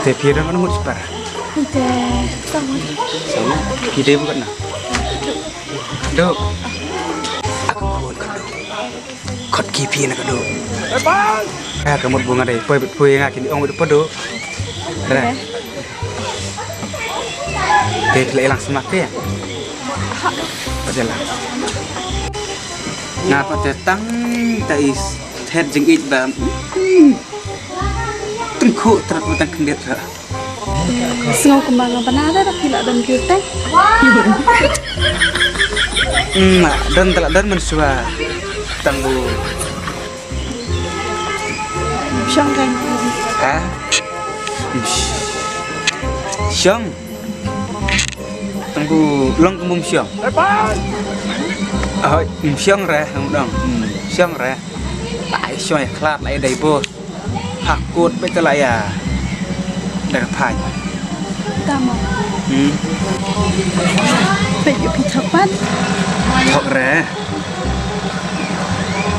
Te pira mana mau separa? Ite sama. Sama. Kita bukan nak. Dok. Aku mau kado. Kot kipi nak kado. Kamu bunga deh. Poi yang akin ong itu podo. Dah. Te hilang semak ya. Pajalah. Ngapa tetang tais head jengit bam. Tengku terputang kendet. Sengaja kembang apa nada tapi tidak dan kita. Dan telah dan mensua tanggu. Siang kan? Ah, siang. Tanggu long kembung siang. Siang reh, dong. Siang reh. Tại siang ya kelat lại đầy bơ. Hakut betul lah ya. Dah kapan? Tama. Pergi pitapan. Thok reh.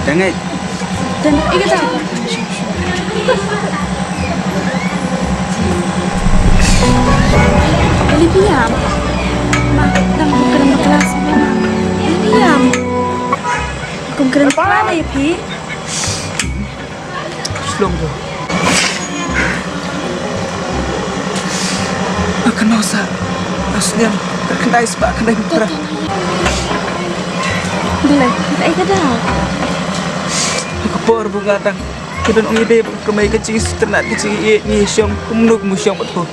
Jangan. Dan ikut tak? Diam. Mak, dan bukan kelas memang. Diam. Bukan keren mana ya pi? Selom tu. Akan masa aslian terkendai sebab kendai berperang. Boleh, kita ikut dah. Aku por bunga tang. Kita nak ide kemai kecil ternak kecil ni siang kumnuk musiang betul.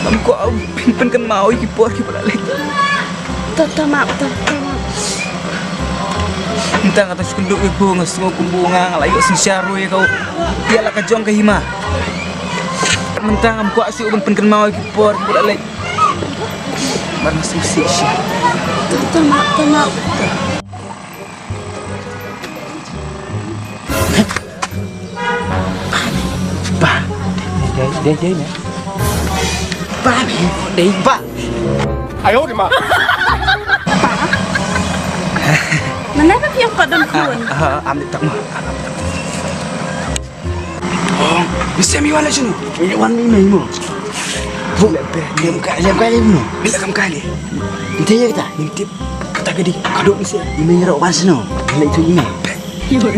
Amko au pin kan mau iki por ki balik. Tata mak. Entang atas kenduk ibu ngasih kumbunga ngalayu sensyaru ya kau. Dia lah kajong ke hima. Mentang amko asyik uban pin kan mau iki por ki balik. Marna susi sih. Tata mak. Dia ni. Ba ni, dei ba. 哎呦我的妈！ Mana nak yang kau dan kun? Ambil tak mah. Oh, bisa mi wala sini. Ini wan ini mo. Bu, dia kali mo. Bila kamu kali? Nanti ya kita. Nanti kata gadi kaduk ni sih. Ini ro wan seno. Bila itu ini.